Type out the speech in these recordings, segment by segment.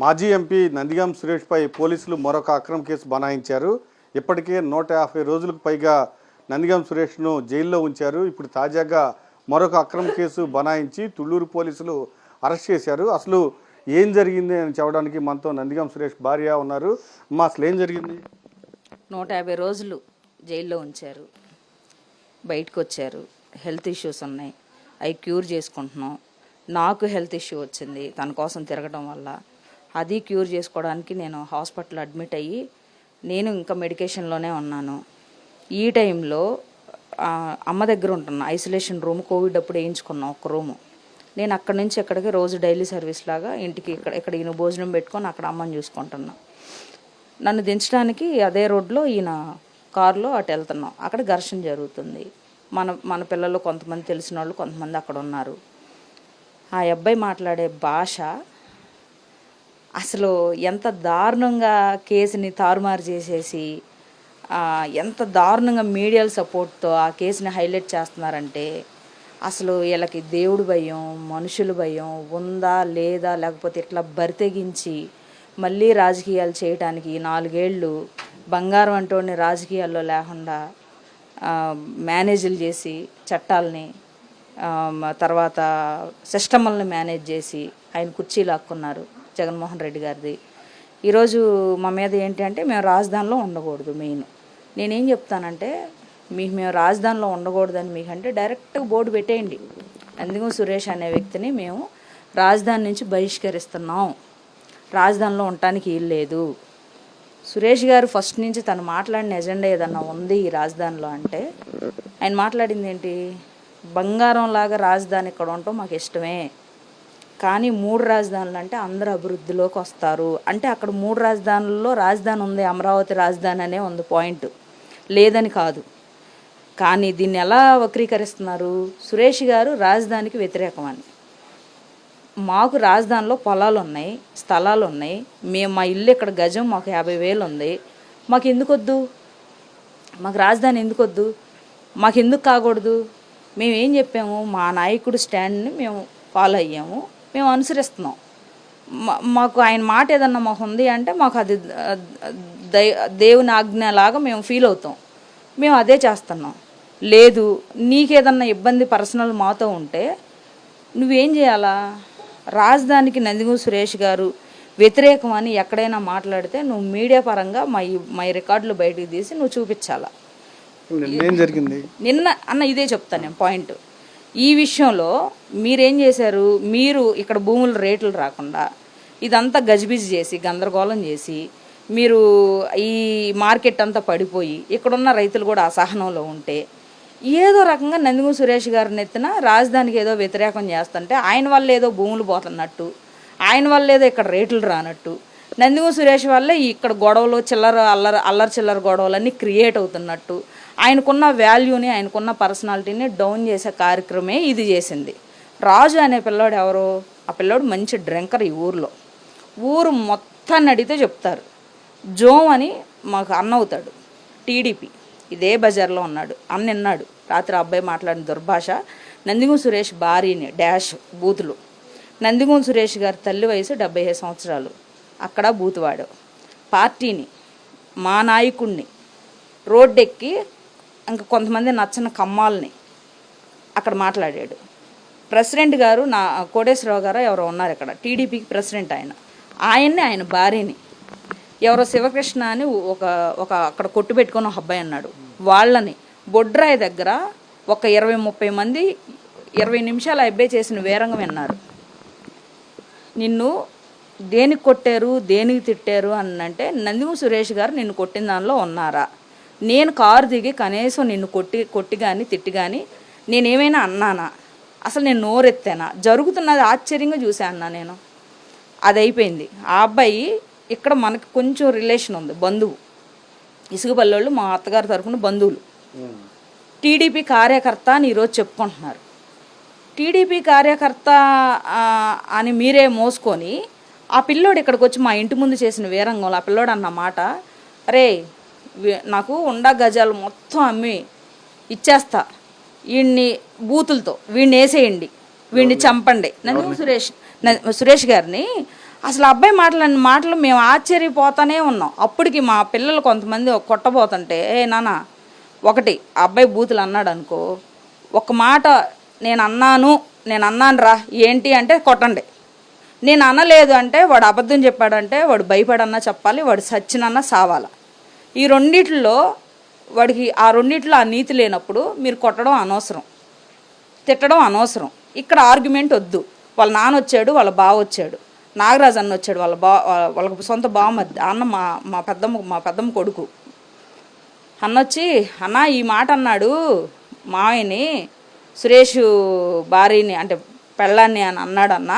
మాజీ ఎంపీ నందిగం సురేష్పై పోలీసులు మరొక అక్రమ కేసు బనాయించారు. ఇప్పటికే 150 రోజులకు పైగా నందిగం సురేష్ను జైల్లో ఉంచారు. ఇప్పుడు తాజాగా మరొక అక్రమ కేసు బనాయించి తుళ్ళూరు పోలీసులు అరెస్ట్ చేశారు. అసలు ఏం జరిగింది అని చెప్పడానికి మనతో నందిగం సురేష్ భార్య ఉన్నారు. అసలు ఏం జరిగింది? 150 రోజులు జైల్లో ఉంచారు, బయటకు వచ్చారు. హెల్త్ ఇష్యూస్ ఉన్నాయి, అవి క్యూర్ చేసుకుంటున్నాం. నాకు హెల్త్ ఇష్యూ వచ్చింది తన కోసం తిరగడం వల్ల. అది క్యూర్ చేసుకోవడానికి నేను హాస్పిటల్ అడ్మిట్ అయ్యి నేను ఇంకా మెడికేషన్లోనే ఉన్నాను. ఈ టైంలో అమ్మ దగ్గర ఉంటున్నా, ఐసోలేషన్ రూమ్, కోవిడ్ అప్పుడు వేయించుకున్నాం ఒక రూము. నేను అక్కడి నుంచి ఎక్కడికి రోజు డైలీ సర్వీస్ లాగా ఇంటికి ఇక్కడ ఈయన భోజనం పెట్టుకొని అక్కడ అమ్మని చూసుకుంటున్నా. నన్ను దించడానికి అదే రోడ్లో ఈయన కారులో అటు వెళ్తున్నాం. అక్కడ ఘర్షణ జరుగుతుంది. మన పిల్లలు కొంతమంది తెలిసిన వాళ్ళు కొంతమంది అక్కడ ఉన్నారు. ఆ అబ్బాయి మాట్లాడే భాష అసలు ఎంత దారుణంగా కేసుని తారుమారు చేసేసి ఎంత దారుణంగా మీడియాల సపోర్ట్తో ఆ కేసుని హైలైట్ చేస్తున్నారంటే అసలు వీళ్ళకి దేవుడు భయం, మనుషుల భయం ఉందా లేదా, లేకపోతే ఇట్లా బరితెగించి మళ్ళీ రాజకీయాలు చేయడానికి 4 ఏళ్ళు బంగారం అంటోని రాజకీయాల్లో లేకుండా మేనేజ్లు చేసి చట్టాలని తర్వాత సిస్టమ్లను మేనేజ్ చేసి ఆయన కుర్చీ లాక్కున్నారు జగన్మోహన్ రెడ్డి గారిది. ఈరోజు మా మీద ఏంటి అంటే మేము రాజధానిలో ఉండకూడదు. మెయిన్ నేనేం చెప్తానంటే మేము రాజధానిలో ఉండకూడదని మీకంటే డైరెక్ట్గా బోర్డు పెట్టేయండి. నందిగం సురేష్ అనే వ్యక్తిని మేము రాజధాని నుంచి బహిష్కరిస్తున్నాం, రాజధానిలో ఉండటానికి వీలు లేదు. సురేష్ గారు ఫస్ట్ నుంచి తను మాట్లాడిన ఎజెండా ఏదన్నా ఉంది ఈ రాజధానిలో అంటే ఆయన మాట్లాడింది ఏంటి? బంగారం లాగా రాజధాని ఇక్కడ ఉండటం మాకు ఇష్టమే, కానీ 3 రాజధానులు అంటే అందరూ అభివృద్ధిలోకి వస్తారు అంటే అక్కడ 3 రాజధానుల్లో రాజధాని ఉంది, అమరావతి రాజధాని అనే ఉంది పాయింట్, లేదని కాదు. కానీ దీన్ని ఎలా వక్రీకరిస్తున్నారు? సురేష్ గారు రాజధానికి వ్యతిరేకమని. మాకు రాజధానిలో పొలాలు ఉన్నాయి, స్థలాలు ఉన్నాయి, మా ఇల్లు ఇక్కడ గజం మాకు 50,000 ఉంది. మాకు ఎందుకు వద్దు? మాకు రాజధాని ఎందుకు వద్దు? మాకు ఎందుకు కాకూడదు? మేము ఏం చెప్పాము? మా నాయకుడు స్టాండ్ని మేము ఫాలో అయ్యాము, మేము అనుసరిస్తున్నాం. మాకు ఆయన మాట ఏదన్నా మాకు ఉంది అంటే మాకు అది దేవుని ఆజ్ఞలాగా మేము ఫీల్ అవుతాం, మేము అదే చేస్తున్నాం. లేదు నీకేదన్నా ఇబ్బంది పర్సనల్ మాతో ఉంటే నువ్వేం చేయాలా? రాజధానికి నందిగం సురేష్ గారు వ్యతిరేకం అని ఎక్కడైనా మాట్లాడితే నువ్వు మీడియా పరంగా మా రికార్డులు బయటకు తీసి నువ్వు చూపించాలా. ఏం జరిగింది నిన్న అన్న ఇదే చెప్తాను నేను పాయింట్. ఈ విషయంలో మీరేం చేశారు? మీరు ఇక్కడ భూముల రేట్లు రాకుండా ఇదంతా గజిబిజి చేసి గందరగోళం చేసి మీరు ఈ మార్కెట్ అంతా పడిపోయి ఇక్కడున్న రైతులు కూడా అసహనంలో ఉంటే ఏదో రకంగా నందిగం సురేష్ గారిని ఎత్తిన రాజధానికి ఏదో వ్యతిరేకం చేస్తుంటే ఆయన వల్ల ఏదో భూములు పోతున్నట్టు, ఆయన వల్ల ఏదో ఇక్కడ రేట్లు రానట్టు, నందిగం సురేష్ వల్లే ఇక్కడ గొడవలు అల్లరి చిల్లర గొడవలన్నీ క్రియేట్ అవుతున్నట్టు, ఆయనకున్న వాల్యూని ఆయనకున్న పర్సనాలిటీని డౌన్ చేసే కార్యక్రమే ఇది చేసింది. రాజు అనే పిల్లోడు ఎవరు? ఆ పిల్లోడు మంచి డ్రింకర్. ఈ ఊరు మొత్తాన్ని అడిగితే చెప్తారు. జోమ్ అని మాకు అన్న అవుతాడు, టీడీపీ, ఇదే బజార్లో ఉన్నాడు. అన్న విన్నాడు రాత్రి అబ్బాయి మాట్లాడిన దుర్భాష. నందిగం సురేష్ భార్యని డాష్ బూతులు. నందిగం సురేష్ గారి తల్లి వయసు 75 సంవత్సరాలు. అక్కడ బూతువాడు. పార్టీని, మా నాయకుడిని రోడ్డెక్కి ఇంకా కొంతమంది నచ్చని కమ్మాలని అక్కడ మాట్లాడాడు. ప్రెసిడెంట్ గారు కోటేశ్వరరావు గారు ఎవరో ఉన్నారు ఇక్కడ, టీడీపీకి ప్రెసిడెంట్ ఆయన్ని ఆయన భార్యని ఎవరో శివకృష్ణ అని ఒక అక్కడ కొట్టు పెట్టుకొని ఒక అబ్బాయి అన్నాడు. వాళ్ళని బొడ్రాయి దగ్గర ఒక 20-30 మంది 20 నిమిషాలు అబ్బాయి చేసిన వేరంగం విన్నారు. నిన్ను దేనికి కొట్టారు, దేనికి తిట్టారు అని అంటే నందిగం సురేష్ గారు నిన్ను కొట్టిన దానిలో ఉన్నారా? నేను కారు దిగి కనీసం నిన్ను కొట్టి కానీ తిట్టి కానీ నేనేమైనా అన్నానా? అసలు నేను నోరెత్తానా? జరుగుతున్నది ఆశ్చర్యంగా చూశాను నేను. అది అయిపోయింది. ఆ అబ్బాయి ఇక్కడ మనకి కొంచెం రిలేషన్ ఉంది, బంధువు. ఇసుకపల్లోళ్ళు మా అత్తగారి తరఫున బంధువులు. టీడీపీ కార్యకర్త అని ఈరోజు చెప్పుకుంటున్నారు. టీడీపీ కార్యకర్త అని మీరే మోసుకొని ఆ పిల్లోడు ఇక్కడికి వచ్చి మా ఇంటి ముందు చేసిన వీరంగంలో ఆ పిల్లోడు అన్న మాట, అరే నాకు ఉండా గజాలు మొత్తం అమ్మి ఇచ్చేస్తా, వీడిని బూతులతో వీడిని వేసేయండి, వీడిని చంపండి. నందిగం సురేష్ గారిని అసలు అబ్బాయి మాట్లాడిన మాటలు మేము ఆశ్చర్యపోతానే ఉన్నాం. అప్పటికి మా పిల్లలు కొంతమంది కొట్టబోతుంటే, నాన్న ఒకటి ఆ అబ్బాయి బూతులు అన్నాడు అనుకో, ఒక మాట నేను అన్నాను రా ఏంటి అంటే కొట్టండి, నేను అనలేదు అంటే వాడు అబద్ధం చెప్పాడంటే వాడు భయపడన్నా చెప్పాలి, వాడు సచ్చినన్నా సావాల. ఈ రెండిట్లో వాడికి ఆ రెండిట్లో ఆ నీతి లేనప్పుడు మీరు కొట్టడం అనవసరం, తిట్టడం అనవసరం. ఇక్కడ ఆర్గ్యుమెంట్ వద్దు. వాళ్ళ నాన్న వచ్చాడు, వాళ్ళ బావ వచ్చాడు, నాగరాజు అన్న వచ్చాడు, వాళ్ళకి సొంత బావమర్ది అన్న, మా పెద్దమ్మ కొడుకు అన్న వచ్చి, అన్న ఈ మాట అన్నాడు మావయ్యని, సురేష్ భార్యని అంటే పెళ్ళాన్ని అని అన్నాడు అన్న,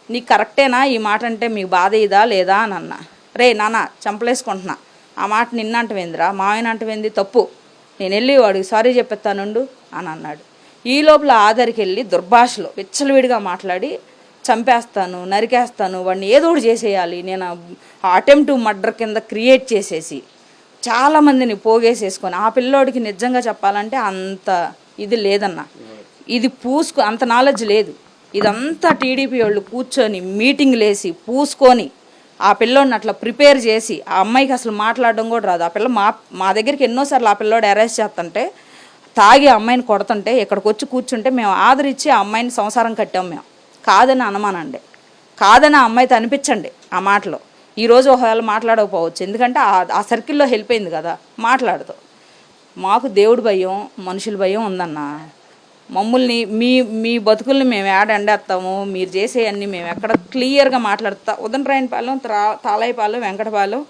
నీకు కరెక్టేనా ఈ మాట అంటే మీకు బాధ ఇదా లేదా అని అన్న. రే నాన్న చంపలేసుకుంటున్నా, ఆ మాట నిన్నంటవేందిరా మావయ్యని అంటవేంది, తప్పు, నేను వెళ్ళి వాడికి సారీ చెప్పేస్తానుండు అని అన్నాడు. ఈ లోపల ఆదరికి వెళ్ళి దుర్భాషలో విచ్చలవిడిగా మాట్లాడి చంపేస్తాను, నరికేస్తాను, వాడిని ఏదో ఒకటి చేసేయాలి, నేను అటెంప్ట్ మర్డర్ కింద క్రియేట్ చేసేసి చాలామందిని పోగేసేసుకొని, ఆ పిల్లోడికి నిజంగా చెప్పాలంటే అంత ఇది లేదన్న, ఇది అంత నాలెడ్జ్ లేదు. ఇదంతా టీడీపీ వాళ్ళు కూర్చొని మీటింగ్లు వేసి పూసుకొని ఆ పిల్లోడిని అట్లా ప్రిపేర్ చేసి, ఆ అమ్మాయికి అసలు మాట్లాడడం కూడా రాదు. ఆ పిల్ల మా దగ్గరికి ఎన్నోసార్లు ఆ పిల్లోడు అరెస్ట్ చేస్తుంటే, తాగి ఆ అమ్మాయిని కొడుతుంటే ఇక్కడికి వచ్చి కూర్చుంటే మేము ఆదరించి ఆ అమ్మాయిని సంసారం కట్టాం. మేము కాదని అనమానండి, కాదని ఆ అమ్మాయితో అనిపించండి ఆ మాటలో. ఈరోజు ఒకవేళ మాట్లాడకపోవచ్చు, ఎందుకంటే ఆ సర్కిల్లో వెళ్ళిపోయింది కదా, మాట్లాడదు. మాకు దేవుడి భయం, మనుషుల భయం ఉందన్న. మమ్మల్ని మీ బతుకుల్ని మేము ఎండేస్తాము, మీరు చేసేవన్నీ మేము ఎక్కడ క్లియర్గా మాట్లాడుతా. ఉదనరాయనపాలెం, తాళాయిపాలెం, వెంకటపాలెం,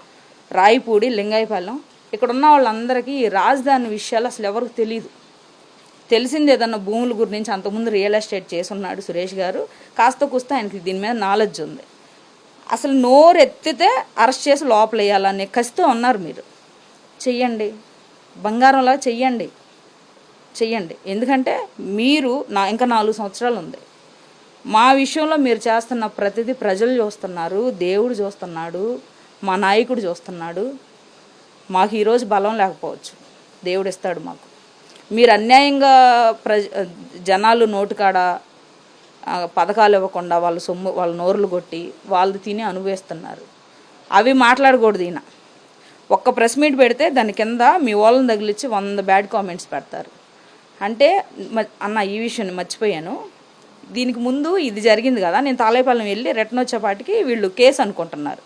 రాయిపూడి, లింగాయపాలెం ఇక్కడ ఉన్న వాళ్ళందరికీ ఈ రాజధాని విషయాలు అసలు ఎవరికి తెలియదు. తెలిసింది ఏదన్నా భూముల గురించి, అంతకుముందు రియల్ ఎస్టేట్ చేసి ఉన్నాడు సురేష్ గారు, కాస్త కూస్త ఆయనకి దీని మీద నాలెడ్జ్ ఉంది. అసలు నోరు ఎత్తితే అరెస్ట్ చేసి లోపల వేయాలనే కసితో ఉన్నారు. మీరు చెయ్యండి, బంగారంలా చెయ్యండి. ఎందుకంటే మీరు ఇంకా 4 సంవత్సరాలు ఉంది. మా విషయంలో మీరు చేస్తున్న ప్రతిదీ ప్రజలు చూస్తున్నారు, దేవుడు చూస్తున్నాడు, మా నాయకుడు చూస్తున్నాడు. మాకు ఈరోజు బలం లేకపోవచ్చు, దేవుడు ఇస్తాడు మాకు. మీరు అన్యాయంగా జనాలు నోటికాడ పథకాలు ఇవ్వకుండా వాళ్ళ సొమ్ము, వాళ్ళ నోరులు కొట్టి వాళ్ళు తిని అనుభవిస్తున్నారు. అవి మాట్లాడకూడదు. ఈయన ఒక్క ప్రెస్ మీట్ పెడితే దాని కింద మీ వాళ్ళని తగిలిచ్చి 100 బ్యాడ్ కామెంట్స్ పెడతారు. అంటే అన్న ఈ విషయాన్ని మర్చిపోయాను, దీనికి ముందు ఇది జరిగింది కదా, నేను తాళాయిపాలెం వెళ్ళి రిటర్న్ వచ్చేపాటికి వీళ్ళు కేసు అనుకుంటున్నారు.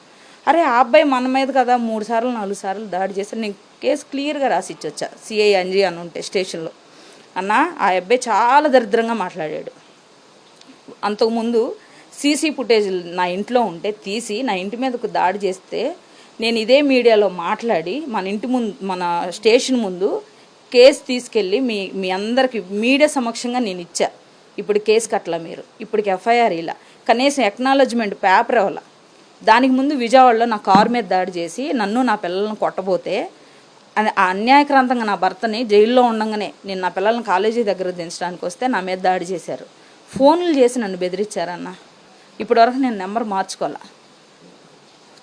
అరే ఆ అబ్బాయి మన మీద కదా 3 సార్లు 4 సార్లు దాడి చేశారు, నేను కేసు క్లియర్గా రాసి ఇచ్చొచ్చా సిఐ అంజీ అని ఉంటే స్టేషన్లో. అన్న ఆ అబ్బాయి చాలా దరిద్రంగా మాట్లాడాడు. అంతకుముందు సీసీ ఫుటేజ్ నా ఇంట్లో ఉంటే తీసి నా ఇంటి మీదకు దాడి చేస్తే నేను ఇదే మీడియాలో మాట్లాడి మన స్టేషన్ ముందు కేసు తీసుకెళ్ళి మీ అందరికి మీడియా సమక్షంగా నేను ఇచ్చా. ఇప్పుడు కేసు కట్టలా, మీరు ఇప్పటికి ఎఫ్ఐఆర్ ఇలా కనీసం ఎక్నాలజ్మెంట్ పేపర్ ఇవ్వాల. దానికి ముందు విజయవాడలో నా కారు మీద దాడి చేసి నన్ను నా పిల్లలను కొట్టబోతే అన్యాయక్రాంతంగా నా భర్తని జైల్లో ఉండగానే నేను నా పిల్లలను కాలేజీ దగ్గర దించడానికి వస్తే నా మీద దాడి చేశారు. ఫోన్లు చేసి నన్ను బెదిరించారన్న. ఇప్పటివరకు నేను నెంబర్ మార్చుకోవాలా.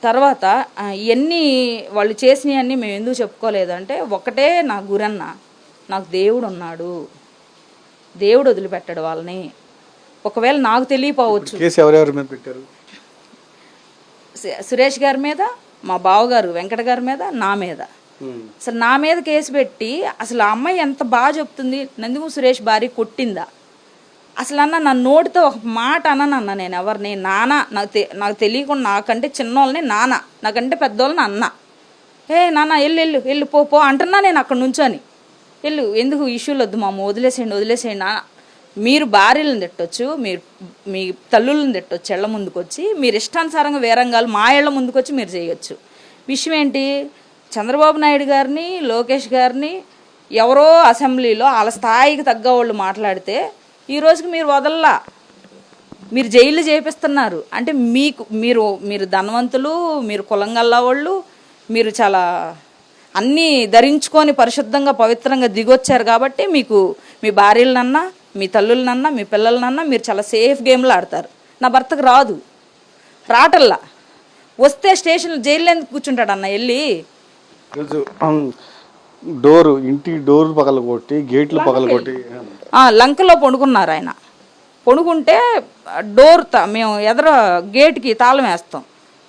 తర్వాత ఇవన్నీ వాళ్ళు చేసినవన్నీ మేము ఎందుకు చెప్పుకోలేదంటే, ఒకటే నా గురన్న, నాకు దేవుడు ఉన్నాడు, దేవుడు వదిలిపెట్టాడు వాళ్ళని. ఒకవేళ నాకు తెలియపోవచ్చు. ఎవరెవరి మీద పెట్టారు? సురేష్ గారి మీద, మా బావగారు వెంకట గారి మీద, నా మీద. అసలు నా మీద కేసు పెట్టి అసలు ఆ అమ్మాయి ఎంత బాగా చెప్తుంది, నందిము సురేష్ భార్య కొట్టిందా అసలు అన్న. నా నోటితో ఒక మాట అన్న, నేను ఎవరిని నాన్న, నాకు తెలియకుండా నాకంటే చిన్నోళ్ళని నాన్న, నాకంటే పెద్దోళ్ళని అన్న. నాన్న వెళ్ళు పో అంటున్నా నేను అక్కడ నుంచొని. వెళ్ళు, ఎందుకు ఇష్యూలు వద్దు మామ, వదిలేసేయండి నాన్న. మీరు భార్యలను తిట్టొచ్చు, మీరు మీ తల్లులను తిట్టొచ్చు ఇళ్ల ముందుకు వచ్చి, మీరు ఇష్టానుసారంగా వేరంగాలు మా ఇళ్ల ముందుకు వచ్చి మీరు చేయొచ్చు. విషయం ఏంటి, చంద్రబాబు నాయుడు గారిని, లోకేష్ గారిని ఎవరో అసెంబ్లీలో వాళ్ళ స్థాయికి తగ్గ వాళ్ళు మాట్లాడితే ఈ రోజుకి మీరు వదల్లా, మీరు జైలు చేపిస్తున్నారు. అంటే మీరు ధనవంతులు, మీరు కులంగల్లా వాళ్ళు, మీరు చాలా అన్నీ ధరించుకొని పరిశుద్ధంగా పవిత్రంగా దిగొచ్చారు కాబట్టి మీకు మీ భార్యలనన్నా, మీ తల్లులనన్నా, మీ పిల్లలనన్నా మీరు చాలా సేఫ్ గేమ్లు ఆడతారు. నా భర్తకు రాటల్లా, వస్తే స్టేషన్ జైల్లో ఎందుకు కూర్చుంటాడు అన్న. వెళ్ళి ఇంటి డోర్ పగలగొట్టి, గేట్లు పగలగొట్టి లంకలో పండుకున్నారు ఆయన. పడుకుంటే డోర్ మేము ఎదర గేట్కి తాళం వేస్తాం.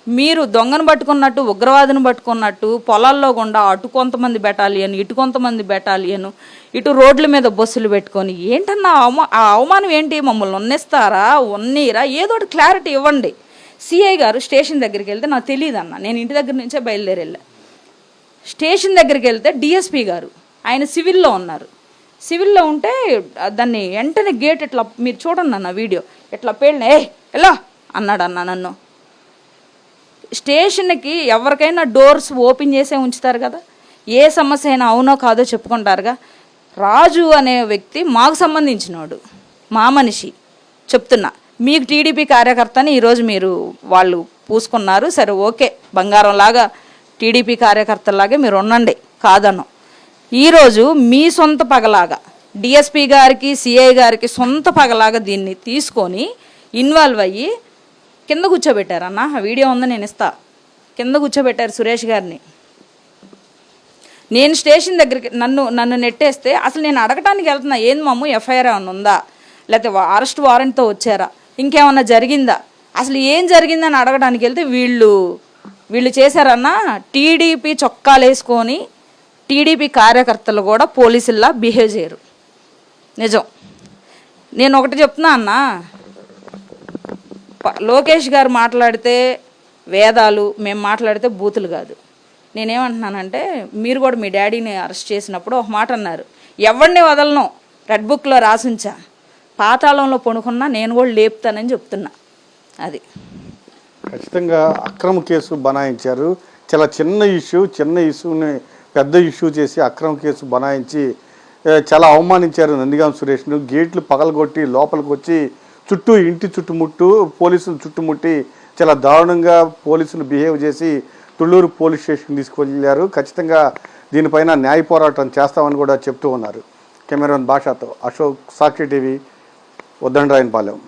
మీరు దొంగను పట్టుకున్నట్టు, ఉగ్రవాదిని పట్టుకున్నట్టు పొలాల్లో గుండా అటు కొంతమంది బెటాలియన్, ఇటు కొంతమంది బెటాలియన్, ఇటు రోడ్ల మీద బస్సులు పెట్టుకొని ఏంటన్నా ఆ అవమానం ఏంటి? మమ్మల్ని ఉన్నిస్తారా, ఉన్నీరా? ఏదో ఒకటి క్లారిటీ ఇవ్వండి. సిఐ గారు స్టేషన్ దగ్గరికి వెళ్తే నాకు తెలియదు అన్న, నేను ఇంటి దగ్గర నుంచే బయలుదేరి వెళ్ళా. స్టేషన్ దగ్గరికి వెళ్తే డిఎస్పి గారు ఆయన సివిల్లో ఉన్నారు. సివిల్లో ఉంటే దాన్ని వెంటనే గేట్ ఇట్లా మీరు చూడండి అన్న వీడియో, ఇట్లా పేలిన ఎలా అన్నాడు అన్న నన్ను. స్టేషన్కి ఎవరికైనా డోర్స్ ఓపెన్ చేసే ఉంచుతారు కదా, ఏ సమస్య అయినా అవునో కాదో చెప్పుకుంటారుగా. రాజు అనే వ్యక్తి మాకు సంబంధించినోడు, మా మనిషి. చెప్తున్నా మీకు టీడీపీ కార్యకర్తని ఈరోజు మీరు వాళ్ళు పూసుకున్నారు, సరే ఓకే, బంగారంలాగా టీడీపీ కార్యకర్తలాగే మీరు ఉండండి, కాదను. ఈరోజు మీ సొంత పగలాగా డిఎస్పి గారికి, సిఐ గారికి సొంత పగలాగా దీన్ని తీసుకొని ఇన్వాల్వ్ అయ్యి కింద కూర్చోబెట్టారన్న. ఆ వీడియో ఉందా, నేను ఇస్తా. కింద కూర్చోబెట్టారు సురేష్ గారిని. నేను స్టేషన్ దగ్గరికి నన్ను నెట్టేస్తే అసలు నేను అడగటానికి వెళ్తున్నా, ఏంది మమ్ము ఎఫ్ఐఆర్ ఏమన్నా ఉందా, లేకపోతే అరెస్ట్ వారెంట్తో వచ్చారా, ఇంకేమన్నా జరిగిందా, అసలు ఏం జరిగిందని అడగడానికి వెళ్తే వీళ్ళు చేశారన్నా. టీడీపీ చొక్కాలు వేసుకొని టీడీపీ కార్యకర్తలు కూడా పోలీసుల్లా బిహేవ్ చేయరు. నిజం. నేను ఒకటి చెప్తున్నా అన్న, లోకేష్ గారు మాట్లాడితే వేదాలు, మేము మాట్లాడితే బూతులు కాదు. నేనేమంటున్నానంటే, మీరు కూడా మీ డాడీని అరెస్ట్ చేసినప్పుడు ఒక మాట అన్నారు, ఎవరిని వదలను, రెడ్ బుక్లో రాసుంచా, పాతాళంలో పడుకున్నా నేను కూడా లేపుతానని చెప్తున్నా. అది ఖచ్చితంగా అక్రమ కేసు బనాయించారు. చాలా చిన్న ఇష్యూని పెద్ద ఇష్యూ చేసి అక్రమ కేసు బనాయించి చాలా అవమానించారు నందిగాం సురేష్ను. గేట్లు పగలగొట్టి లోపలికి వచ్చి ఇంటి చుట్టుముట్టు పోలీసులు చుట్టుముట్టి చాలా దారుణంగా పోలీసులు బిహేవ్ చేసి తుళ్ళూరు పోలీస్ స్టేషన్ తీసుకువెళ్ళారు. ఖచ్చితంగా దీనిపైన న్యాయ పోరాటం చేస్తామని కూడా చెప్తూ ఉన్నారు. కెమెరామెన్ భాషతో అశోక్, సాక్షి టీవీ, ఉద్దండరాయనపాలెం.